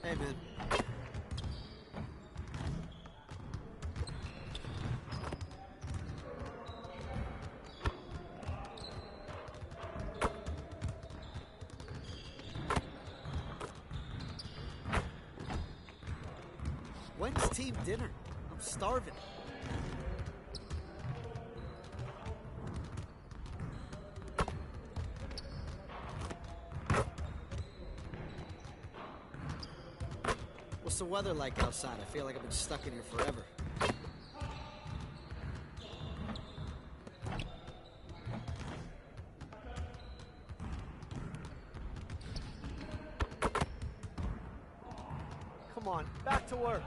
Hey, man. When's team dinner? I'm starving. What's the weather like outside? I feel like I've been stuck in here forever. Come on, back to work.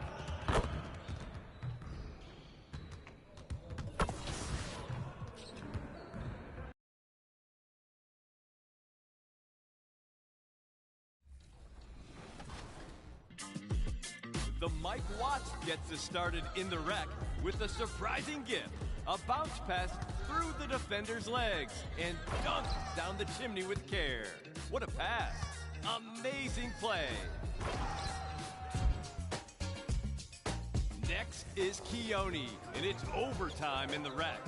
The Mike Watts gets us started in the wreck with a surprising gift. A bounce pass through the defender's legs and dunked down the chimney with care. What a pass. Amazing play. Next is Keone, and it's overtime in the wreck.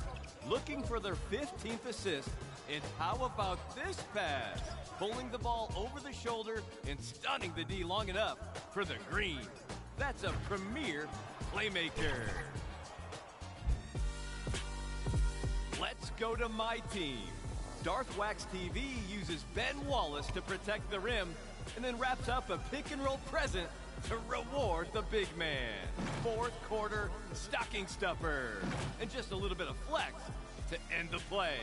Looking for their 15th assist, and how about this pass? Pulling the ball over the shoulder and stunning the D long enough for the green. That's a premier playmaker. Let's go to my team. Darth Wax TV uses Ben Wallace to protect the rim and then wraps up a pick-and-roll present to reward the big man. Fourth quarter stocking stuffer. And just a little bit of flex to end the play.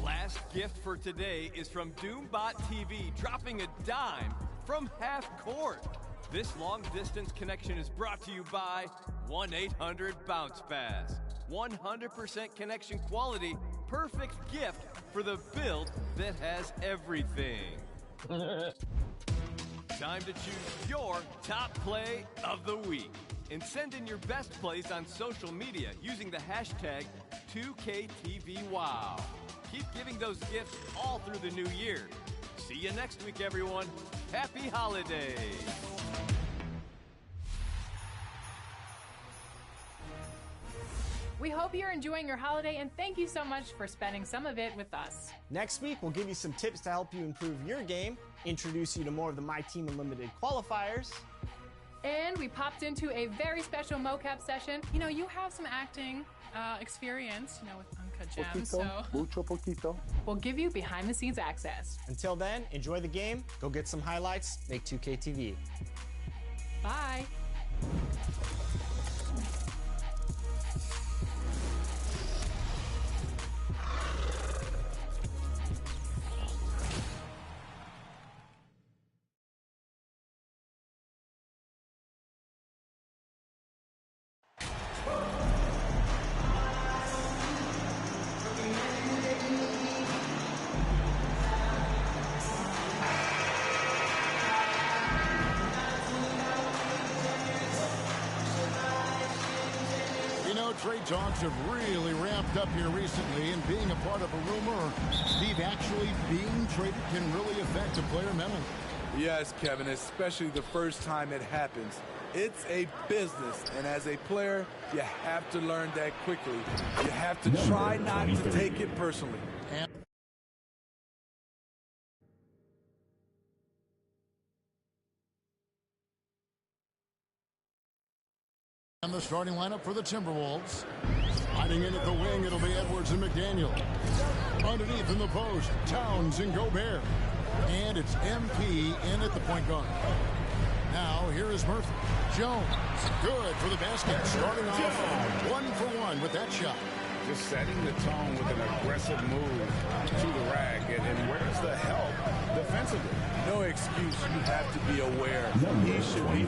Last gift for today is from Doombot TV, dropping a dime from half court. This long-distance connection is brought to you by 1-800-BOUNCE-PASS. 100% connection quality, perfect gift for the build that has everything. Time to choose your top play of the week. And send in your best plays on social media using the hashtag 2KTVWow. Keep giving those gifts all through the new year. See you next week, everyone. Happy holidays. We hope you're enjoying your holiday, and thank you so much for spending some of it with us. Next week, we'll give you some tips to help you improve your game, introduce you to more of the My Team Unlimited qualifiers. And we popped into a very special mocap session. You know, you have some acting experience, you know, with Uncut Gems, so mucho poquito. We'll give you behind-the-scenes access. Until then, enjoy the game, go get some highlights, make 2K TV. Bye. Trade talks have really ramped up here recently, and being a part of a rumor or Steve actually being traded can really affect a player mentally. Yes, Kevin, especially the first time it happens. It's a business, and as a player, you have to learn that quickly. You have to try not to take it personally. And the starting lineup for the Timberwolves. Hiding in at the wing, it'll be Edwards and McDaniel. Underneath in the post, Towns and Gobert. And it's MP in at the point guard. Now, here is Murphy. Jones, good for the basket. Starting off 1-for-1 with that shot. Just setting the tone with an aggressive move to the rack. And where's the help defensively? No excuse. You have to be aware. He should be...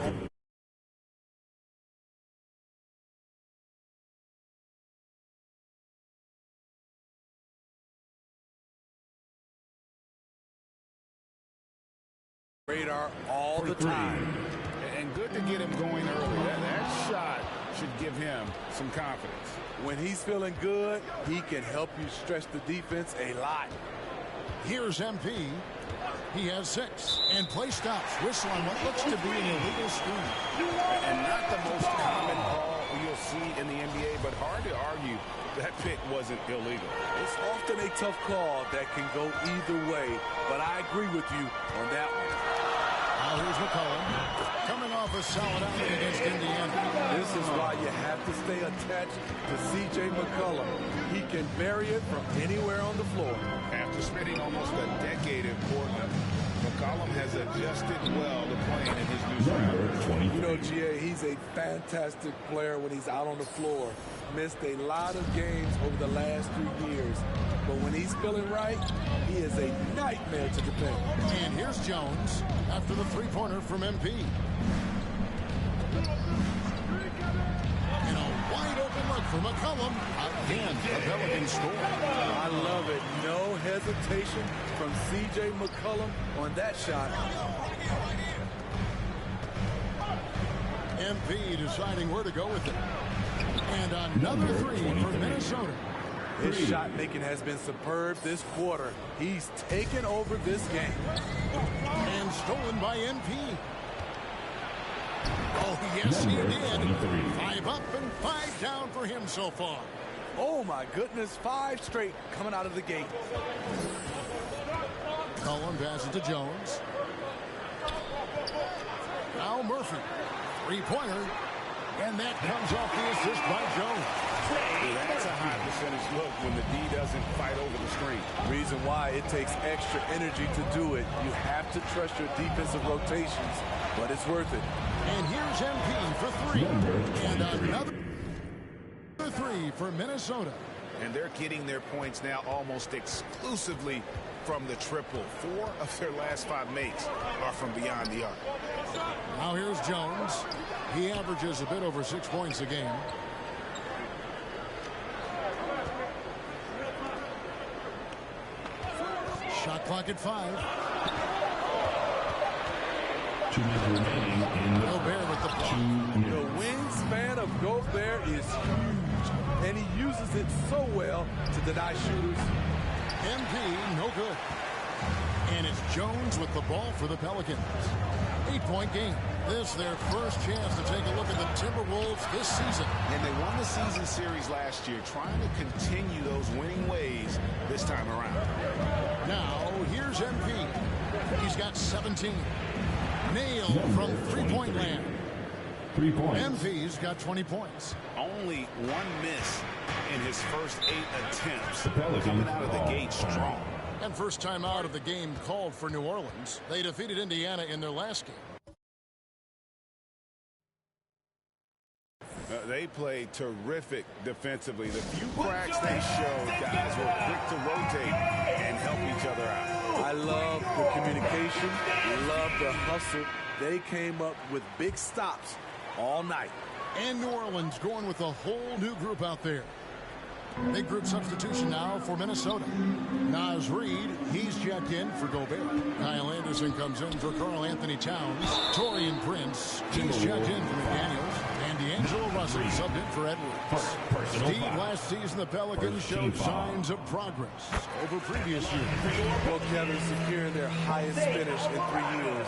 radar all the time. And good to get him going early. That shot should give him some confidence. When he's feeling good, he can help you stretch the defense a lot. Here's MP. He has 6. And play stops. Whistle on what looks to be an illegal screen. And not the most common call you'll see in the NBA, but hard to argue that pick wasn't illegal. It's often a tough call that can go either way, but I agree with you on that one. Now here's McCollum coming off a solid outing against Indiana. This is why you have to stay attached to C.J. McCollum. He can bury it from anywhere on the floor. After spending almost a decade in Portland, McCollum has adjusted well to playing in his new surroundings. You know, G.A., he's a fantastic player when he's out on the floor. Missed a lot of games over the last 3 years. But when he's feeling right, he is a nightmare to defend. And here's Jones after the three-pointer from MP. And a wide-open look for McCollum. Again, a Pelican score. I love it. No hesitation from C.J. McCollum on that shot. MP deciding where to go with it. And another 3 for Minnesota. His shot making has been superb this quarter. He's taken over this game. And stolen by MP. Oh, yes, he did. 5 up and 5 down for him so far. Oh, my goodness. 5 straight coming out of the gate. Cullen passes to Jones. Now Murphy. 3-pointer. And that comes off the assist by Jones. That's a high percentage look when the D doesn't fight over the screen. Reason why it takes extra energy to do it. You have to trust your defensive rotations, but it's worth it. And here's MP for 3. And another 3 for Minnesota. And they're getting their points now almost exclusively from the triple. 4 of their last 5 makes are from beyond the arc. Now here's Jones. He averages a bit over 6 points a game. Shot clock at 5. Gobert with the block. The wingspan of Gobert is huge, and he uses it so well to deny shooters. MP, no good. And it's Jones with the ball for the Pelicans. 8-point game. This their first chance to take a look at the Timberwolves this season. And they won the season series last year, trying to continue those winning ways this time around. Now, here's MP. He's got 17. Nailed from three-point land. 3 points. MP's got 20 points. Only 1 miss in his first 8 attempts. Pelicans Coming out of the gate strong. And first time out of the game called for New Orleans. They defeated Indiana in their last game. They played terrific defensively. The few cracks they showed, guys were quick to rotate and help each other out. I love the communication, love the hustle. They came up with big stops all night. And New Orleans going with a whole new group out there. Big group substitution now for Minnesota. Naz Reid, he's checked in for Gobert. Kyle Anderson comes in for Karl Anthony Towns. Torian Prince, he's checked in for McDaniels. And D'Angelo Russell subbed in for Edwards. Steve, last season the Pelicans showed signs of progress over previous years. Well, Kevin, securing their highest finish in 3 years.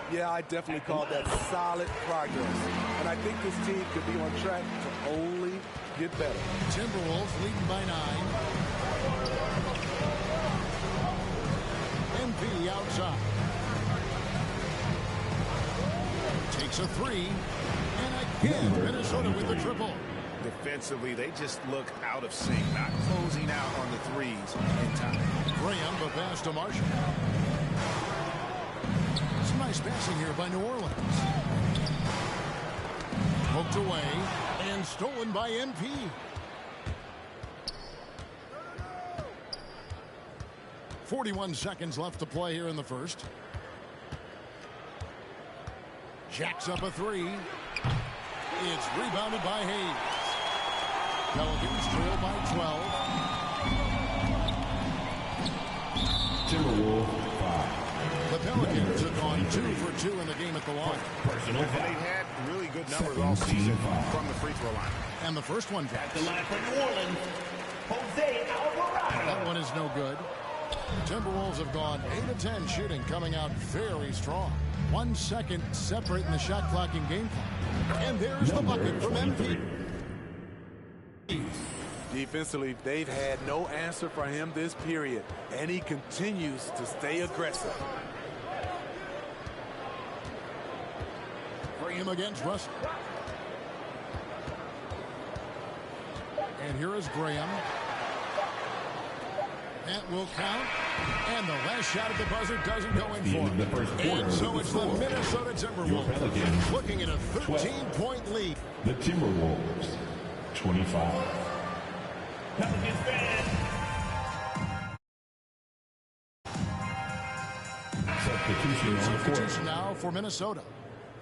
Yeah, I definitely call that solid progress. And I think this team could be on track to only get better. Timberwolves leading by 9. MP outside. Takes a 3. And again, Minnesota with the triple. Defensively, they just look out of sync, not closing out on the threes in time. Graham, the pass to Marshall. Some nice passing here by New Orleans. Poked away and stolen by MP. .41 seconds left to play here in the first. Jacks up a 3. It's rebounded by Hayes. Pelicans trail by 12. Timberwolves 5. The Pelicans have gone 2 for 2 in the game at the line. Personal And they had really good numbers all season from the free throw line. And the first one drops. The line for New Orleans, Jose Alvarado. That one is no good. The Timberwolves have gone 8 of 10 shooting, coming out very strong. 1 second separating the shot clock and game clock. And there's the bucket from MP. Defensively, they've had no answer for him this period, and he continues to stay aggressive. Graham against Russell. And here is Graham. That will count. And the last shot at the buzzer doesn't go in for him. And so it's the Minnesota Timberwolves looking at a 13-point lead. The Timberwolves, 25. Pelicans fans. Substitution now for Minnesota.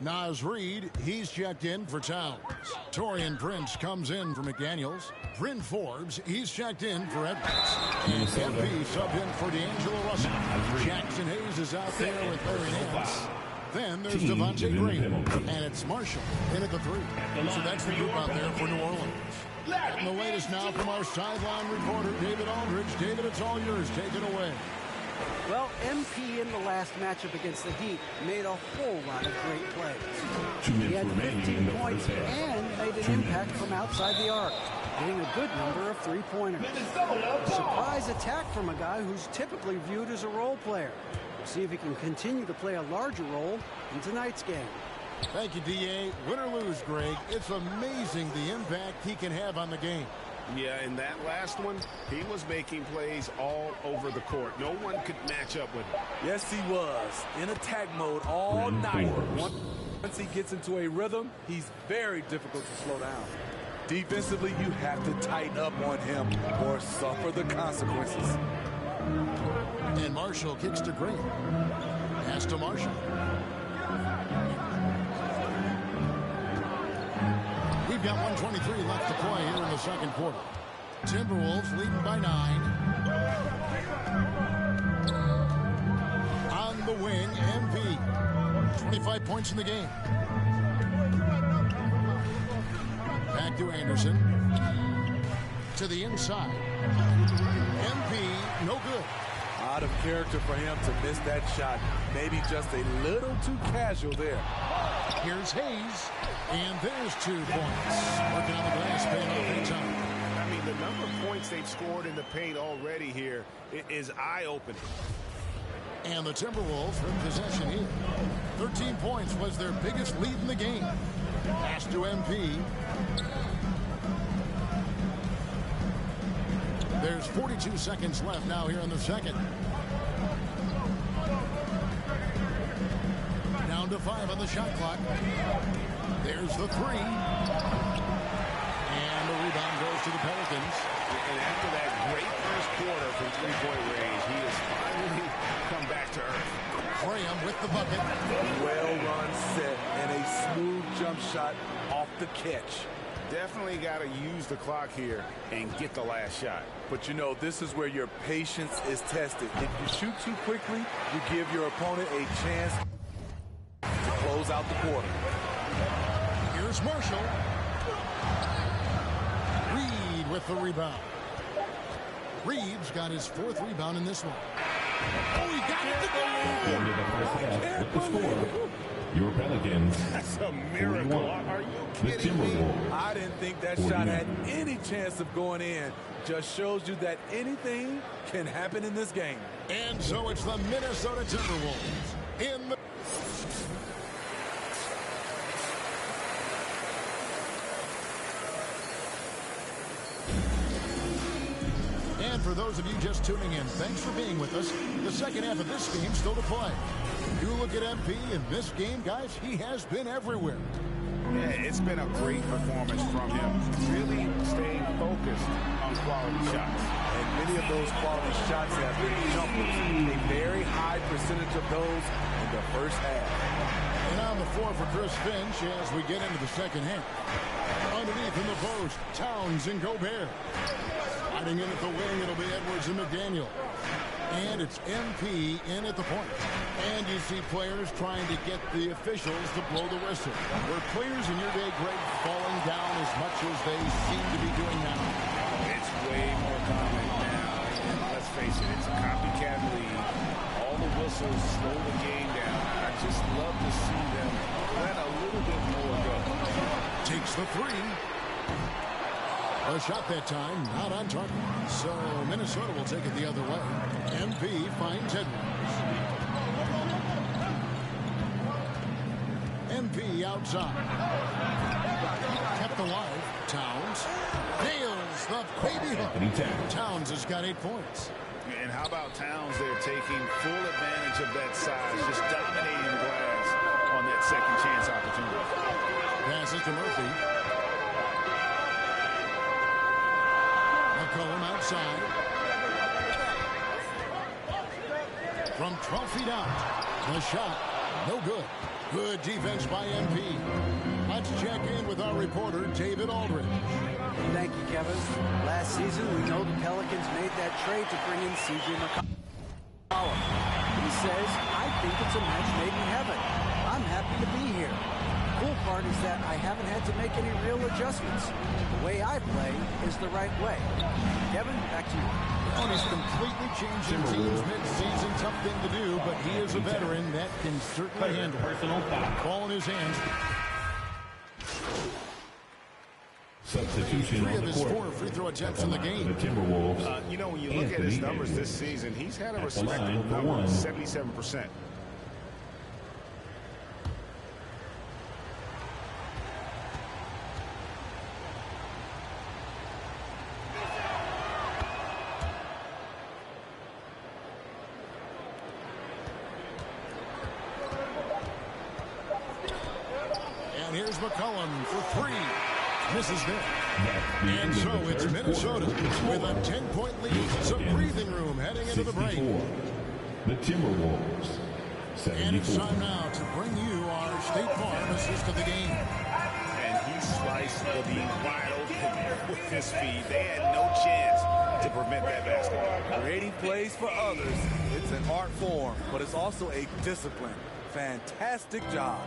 Naz Reid, he's checked in for Towns. Torian Prince comes in for McDaniels. Bryn Forbes, he's checked in for Edwards. And MP subbed in for D'Angelo Russell. Jackson Hayes is out there with Larry Nance. Then there's Devontae Green. And it's Marshall in at the 3. So that's the group out there for New Orleans. And the latest now from our sideline reporter, David Aldridge. David, it's all yours. Take it away. Well, MP in the last matchup against the Heat made a whole lot of great plays. He had 15 points and made an impact from outside the arc, hitting a good number of three-pointers. A surprise attack from a guy who's typically viewed as a role player. We'll see if he can continue to play a larger role in tonight's game. Thank you, D.A. Win or lose, Greg, it's amazing the impact he can have on the game. Yeah, in that last one, he was making plays all over the court. No one could match up with him. Yes, he was. In attack mode all night. Once he gets into a rhythm, he's very difficult to slow down. Defensively, you have to tighten up on him or suffer the consequences. And Marshall kicks to Green. Pass to Marshall. We've got 1:23 left to play here in the second quarter. Timberwolves leading by 9. On the wing, MP. 25 points in the game. Back to Anderson. To the inside. MP, no good. Out of character for him to miss that shot. Maybe just a little too casual there. Here's Hayes. And there's 2 points. Working on the glass, paying off big time. I mean, the number of points they've scored in the paint already here is eye-opening. And the Timberwolves are in possession here. 13 points was their biggest lead in the game. Pass to MP. There's 42 seconds left now here in the second. Down to 5 on the shot clock. There's the 3. And the rebound goes to the Pelicans. And after that great first quarter from three-point range, he has finally come back to earth. Graham with the bucket. Well-run set and a smooth jump shot off the catch. Definitely got to use the clock here and get the last shot. But, you know, this is where your patience is tested. If you shoot too quickly, you give your opponent a chance to close out the quarter. Here's Marshall. Reid with the rebound. Reid's got his 4th rebound in this one. Oh, he got it to go! Into the first half with the score. Your Pelicans. That's a miracle. Are you kidding me? I didn't think that shot had any chance of going in. Just shows you that anything can happen in this game. And so it's the Minnesota Timberwolves in the... And for those of you just tuning in, thanks for being with us. The second half of this game still to play. You look at MP in this game, guys, he has been everywhere. Yeah, it's been a great performance from him. Really staying focused on quality shots. And many of those quality shots have been jumpers. A very high percentage of those in the first half. And on the floor for Chris Finch as we get into the second half. Underneath in the post, Towns and Gobert. Hiding in at the wing, it'll be Edwards and McDaniel. And it's MP in at the point. And you see players trying to get the officials to blow the whistle. Were players in your day, Greg, falling down as much as they seem to be doing now? It's way more common now. And let's face it, it's a copycat reversals slow the game down. I just love to see them let a little bit more go. Takes the three. A shot that time, not on target. So Minnesota will take it the other way. MP finds Edwards. MP outside. Kept alive. Towns nails the baby hook. Towns has got 8 points. And how about Towns there taking full advantage of that size, just dominating the glass on that second chance opportunity. Passes to Murphy. McCollum outside. From 12 feet out. The shot, no good. Good defense by MP. Let's check in with our reporter, David Aldridge. Thank you, Kevin. Last season, we know the Pelicans made that trade to bring in C.J. McCollum. He says, I think it's a match made in heaven. I'm happy to be here. The cool part is that I haven't had to make any real adjustments. The way I play is the right way. Kevin, back to you. And he's completely changing teams mid-season. Tough thing to do, but he is a veteran that can certainly handle it. Ball in his hands. Substitution 3 on of the his court. 4 free throw attempts in the game. The Timberwolves. You know, when you look at his numbers this season, he's had a respectable number, 77%. And here's McCollum for 3. Misses there. And so it's Minnesota with a 10-point lead. Some breathing room heading into the break. The Timberwolves. 74. And it's time now to bring you our State Farm assist of the game. And he sliced the beam wide open with his feet. They had no chance to prevent that basketball. Creating plays for others. It's an art form, but it's also a discipline. Fantastic job.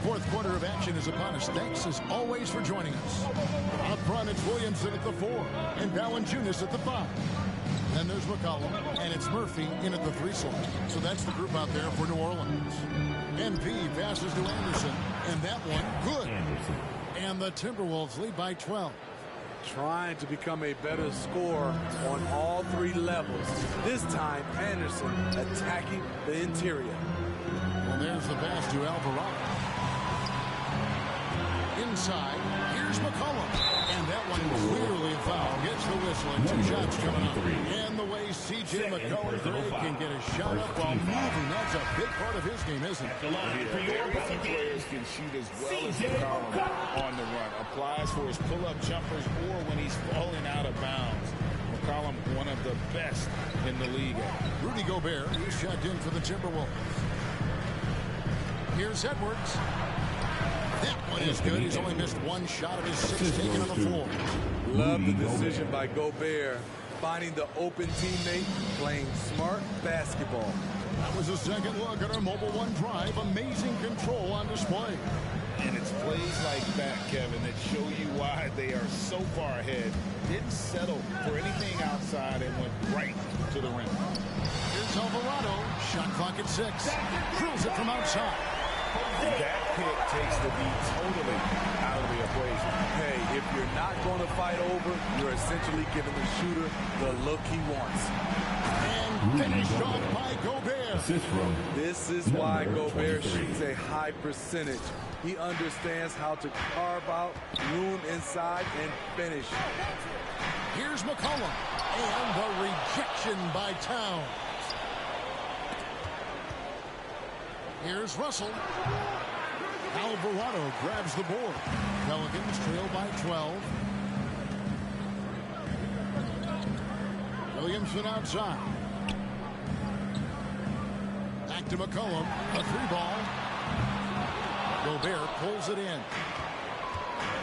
Fourth quarter of action is upon us. Thanks as always for joining us. Up front, it's Williamson at the 4 and Valanciunas at the 5. Then there's McCollum, and it's Murphy in at the 3 slot. So that's the group out there for New Orleans. MP passes to Anderson, and that one good. And the Timberwolves lead by 12. Trying to become a better scorer on all 3 levels. This time, Anderson attacking the interior. Well, there's the pass to Alvarado. Inside, here's McCollum. And that one clearly a foul. Gets the whistle and 2 shots coming up. And the way C.J. McCollum can get a shot up while moving, that's a big part of his game, isn't it? Very few players can shoot as well as McCollum on the run. Applies for his pull-up jumpers or when he's falling out of bounds. McCollum, one of the best in the league. Rudy Gobert is shut in for the Timberwolves. Here's Edwards. That one is good. He's only missed 1 shot of his 6 taken on the floor. Love the decision by Gobert. Finding the open teammate, playing smart basketball. That was a second look at our Mobile One drive. Amazing control on display. And it's plays like that, Kevin, that show you why they are so far ahead. Didn't settle for anything outside and went right to the rim. Here's Alvarado. Shot clock at 6. Drills it from outside. And that pick takes the beat totally out of the equation. Hey, if you're not going to fight over, you're essentially giving the shooter the look he wants. And finished off by Gobert. This is why Gobert shoots a high percentage. He understands how to carve out room inside and finish. Here's McCollum. And the rejection by Towns. Here's Russell. Alvarado grabs the board. Pelicans trail by 12. Williamson outside. Back to McCollum. A 3-ball. Gobert pulls it in.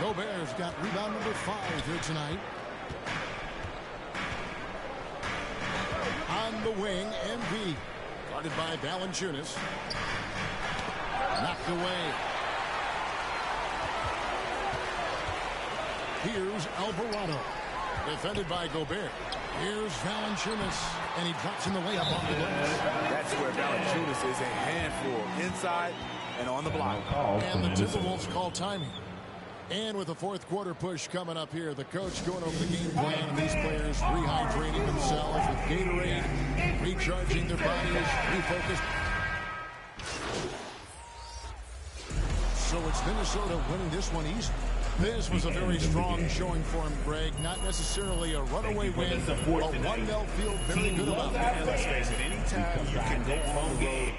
Gobert's got rebound number 5 here tonight. On the wing, MB. Guarded by Valanciunas. Knocked away. Here's Alvarado. Defended by Gobert. Here's Valanciunas, and he drops in the layup off the glass. That's where Valanciunas is a handful, inside and on the block. And the Timberwolves call timing. And with the fourth quarter push coming up here, the coach going over the game plan, and these players rehydrating themselves with Gatorade, recharging their bodies, refocused. So it's Minnesota winning this one easily. This was a very strong showing for him, Greg. Not necessarily a runaway win, but one they'll feel very good about. And let's face it, anytime you can go on the road.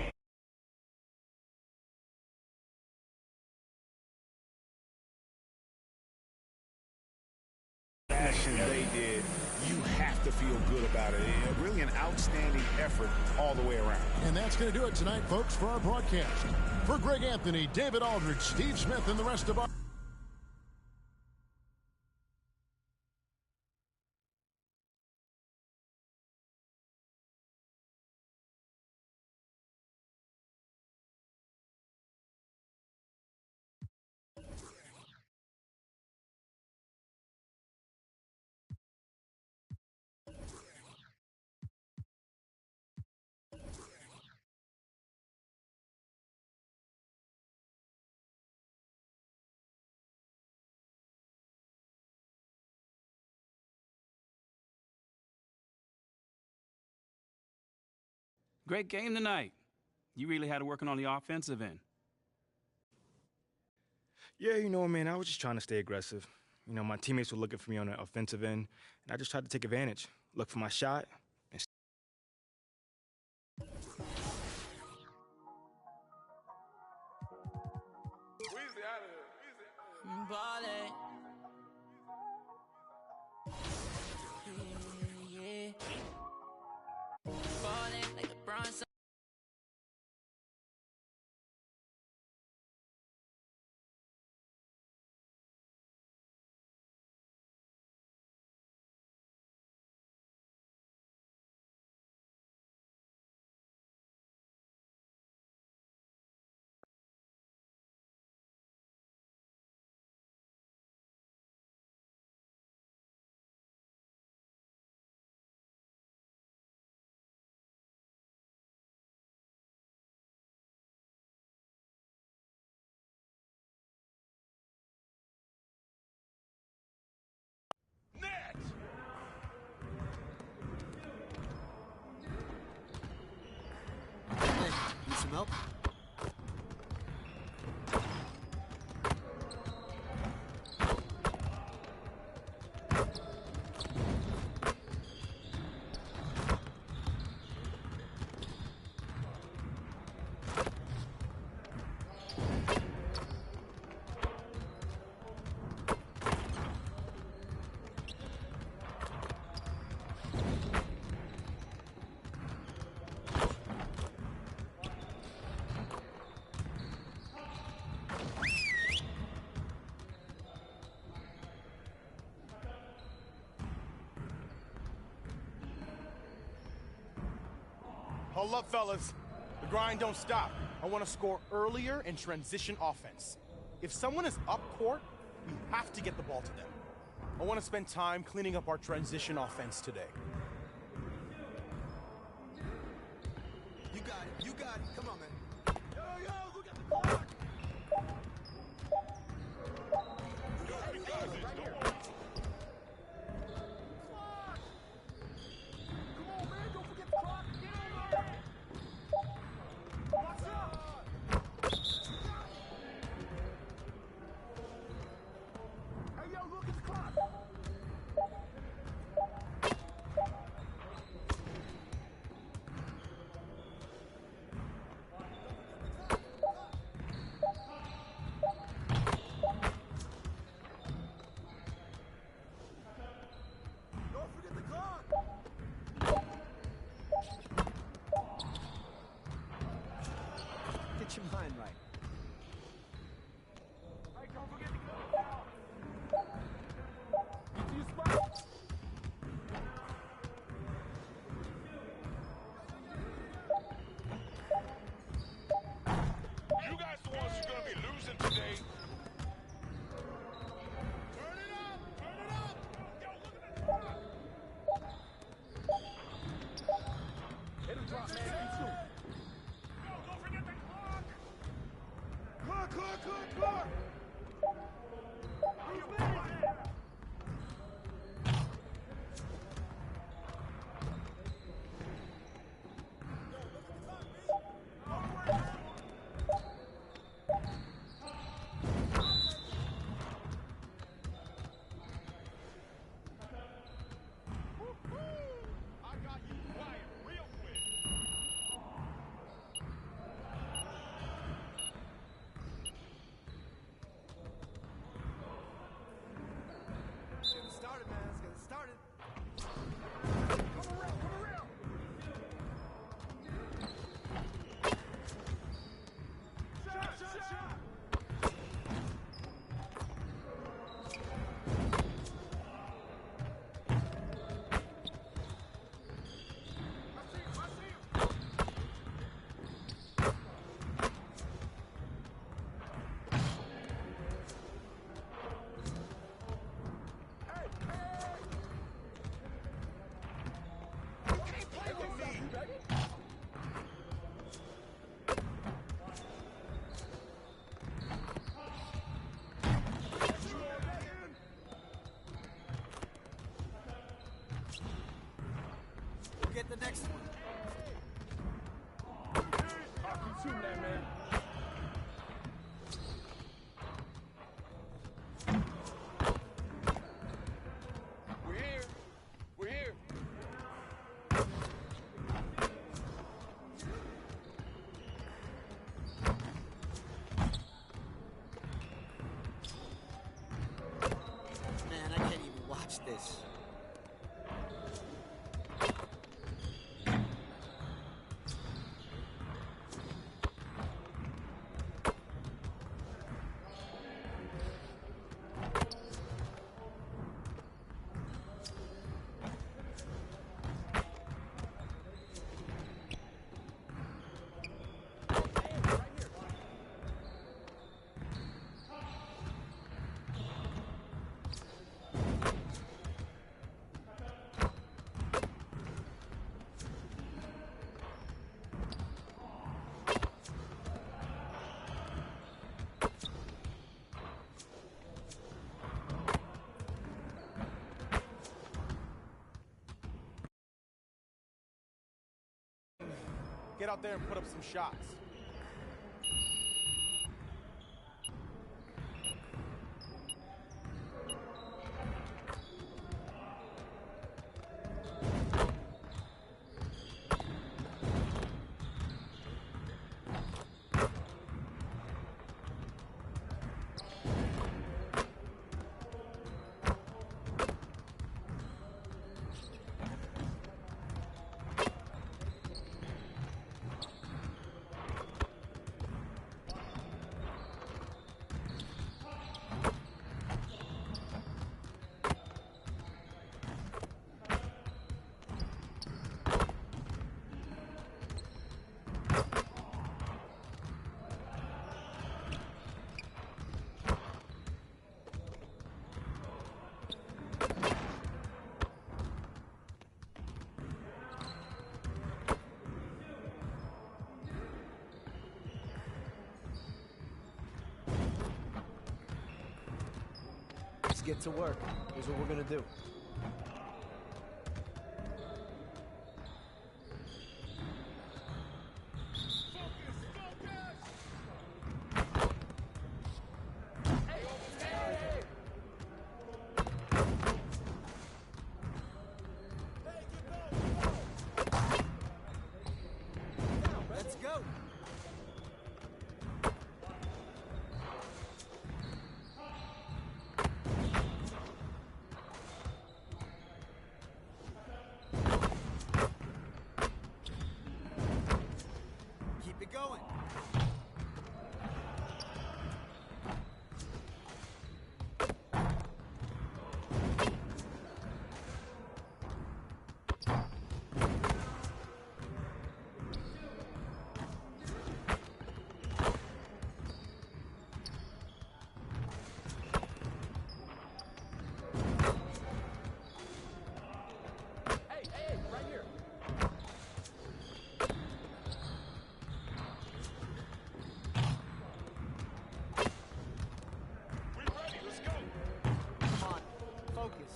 They did, you have to feel good about it. Really an outstanding effort all the way around. And that's going to do it tonight, folks, for our broadcast. For Greg Anthony, David Aldridge, Steve Smith, and the rest of our... Great game tonight. You really had to working on the offensive end. Yeah, you know, man, I was just trying to stay aggressive. You know, my teammates were looking for me on the offensive end, and I just tried to take advantage, look for my shot. Need some help? Hold up, fellas. The grind don't stop. I want to score earlier in transition offense. If someone is up court, we have to get the ball to them. I want to spend time cleaning up our transition offense today. You got it. You got it. Come on, man. Yo, look at the clock! Get your mind right. Hey, don't forget to go. Get to your spot. the next one. We're here. We're here. Man, I can't even watch this. Get out there and put up some shots. Let's get to work. Here's what we're gonna do. Let's go. Keep it going. Come on, focus.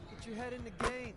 Get your head in the game.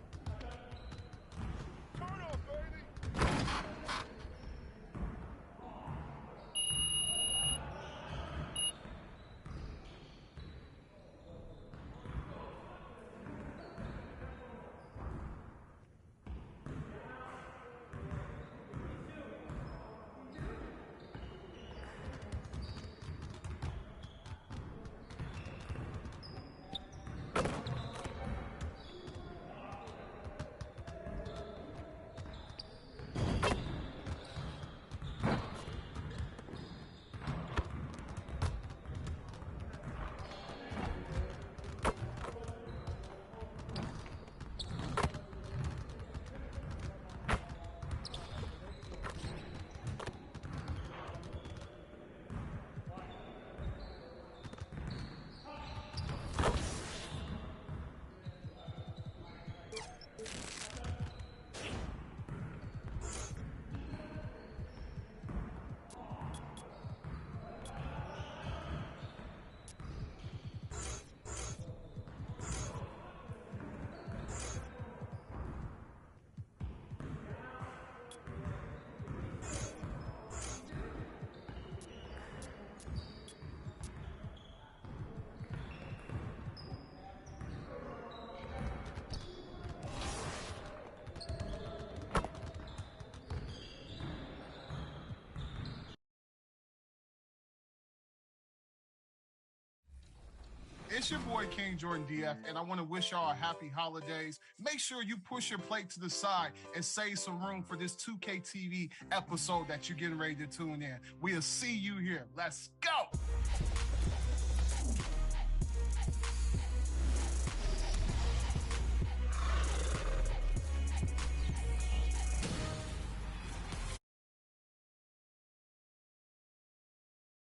your boy King Jordan DF, and I want to wish y'all a happy holidays. Make sure you push your plate to the side and save some room for this 2K TV episode that you're getting ready to tune in. We'll see you here. Let's go!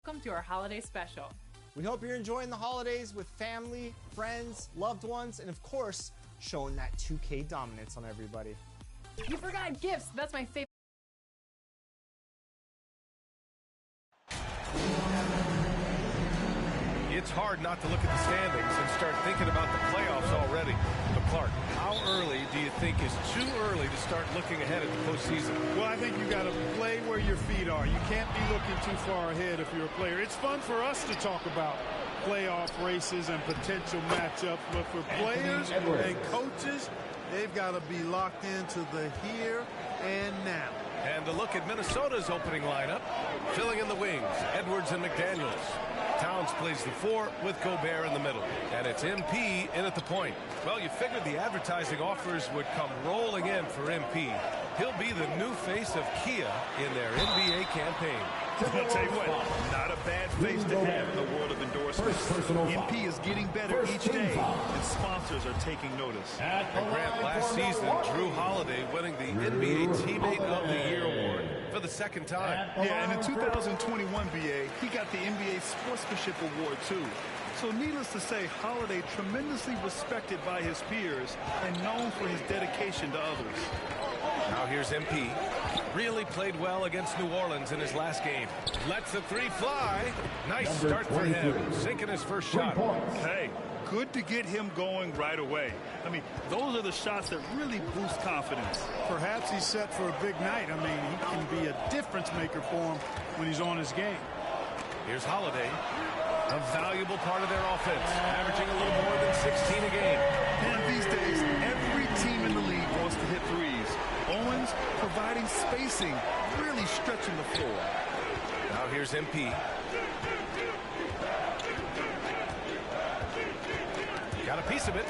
Welcome to our holiday special. We hope you're enjoying the holidays with family, friends, loved ones, and of course, showing that 2K dominance on everybody. You forgot gifts. That's my favorite. It's hard not to look at the standings and start thinking about the playoffs already. But Clark, how early do you think is too early to start looking ahead at the postseason? Well, I think you got to play where your feet are. You can't be looking too far ahead if you're a player. It's fun for us to talk about playoff races and potential matchups, but for players and coaches, they've got to be locked into the here and now. And a look at Minnesota's opening lineup. Filling in the wings, Edwards and McDaniels. Towns plays the 4 with Gobert in the middle. And it's MP in at the point. Well, you figured the advertising offers would come rolling in for MP. He'll be the new face of Kia in their NBA campaign. I'll tell you what, not a bad face to have in the world of endorsements. MP is getting better each day, and sponsors are taking notice. And Grant, last season, Drew Holiday winning the NBA Teammate of the Year award for the second time. Yeah, and in 2021, BA, he got the NBA Sportsmanship Award, too. So needless to say, Holiday tremendously respected by his peers and known for his dedication to others. Now here's MP. Really played well against New Orleans in his last game. Lets the 3 fly. Nice start for him. Sinking his first shot. Hey, good to get him going right away. I mean, those are the shots that really boost confidence. Perhaps he's set for a big night. I mean, he can be a difference maker for him when he's on his game. Here's Holiday. A valuable part of their offense, averaging a little more than 16 a game. And these days, every team in the league wants to hit threes. Owens providing spacing, really stretching the floor. Now here's MP. Got a piece of it.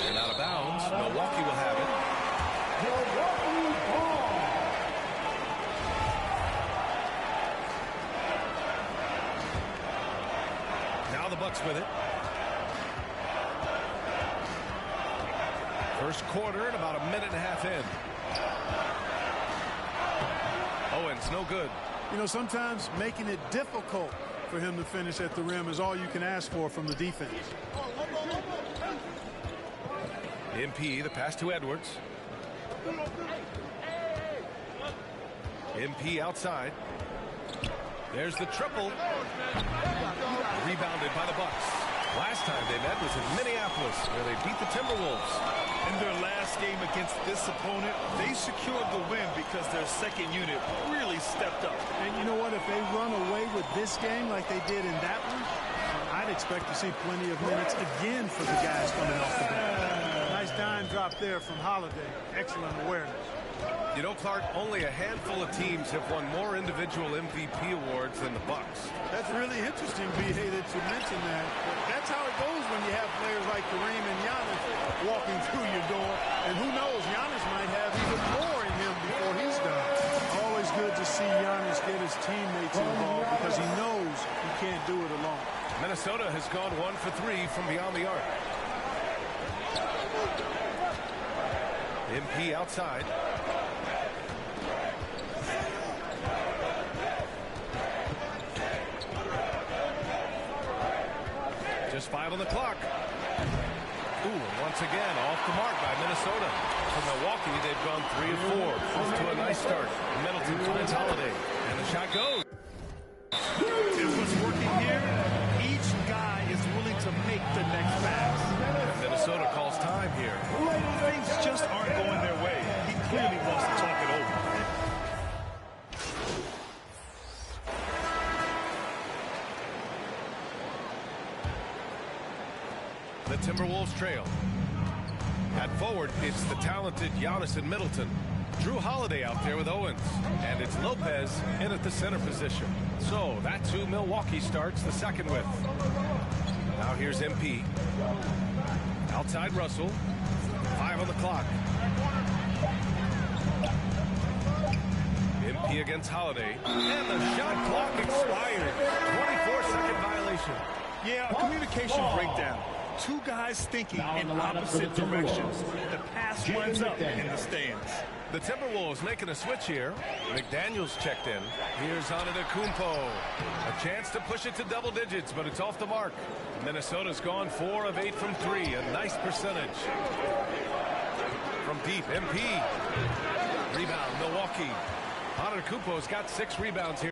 And out of bounds. Milwaukee will have it. Now the Bucks with it. First quarter and about a minute and a half in. Owens, no good. You know, sometimes making it difficult for him to finish at the rim is all you can ask for from the defense. MP, the pass to Edwards. MP outside. There's the triple. Rebounded by the Bucks. Last time they met was in Minneapolis, where they beat the Timberwolves. In their last game against this opponent, they secured the win because their second unit really stepped up. And you know what? If they run away with this game like they did in that one, I'd expect to see plenty of minutes again for the guys coming off the bench. Nice dime drop there from Holiday. Excellent awareness. You know, Clark, only a handful of teams have won more individual MVP awards than the Bucks. That's really interesting, B.A., that you mentioned that. But that's how it goes when you have players like Kareem and Giannis walking through your door. And who knows, Giannis might have even more in him before he's done. Always good to see Giannis get his teammates involved because he knows he can't do it alone. Minnesota has gone 1 for 3 from beyond the arc. MP outside. Just 5 on the clock. Ooh, and once again, off the mark by Minnesota. For Milwaukee, they've gone 3 of 4. Off to a nice start. Middleton finds Holiday. And the shot goes. And what's working here, each guy is willing to make the next pass. And Minnesota calls time here. Things just aren't going their way. He clearly wants to talk it over. The Timberwolves trail. At forward, it's the talented Giannis and Middleton. Drew Holiday out there with Owens. And it's Lopez in at the center position. So that's who Milwaukee starts the second with. Now here's MP. Outside Russell. 5 on the clock. MP against Holiday. And the shot clock expired. 24-second violation. Yeah, a communication breakdown. Two guys thinking in opposite directions. The pass runs up in the stands. The Timberwolves making a switch here. McDaniels checked in. Here's Antetokounmpo. A chance to push it to double digits, but it's off the mark. Minnesota's gone 4 of 8 from 3. A nice percentage. From deep, MP. Rebound, Milwaukee. Antetokounmpo's got 6 rebounds here.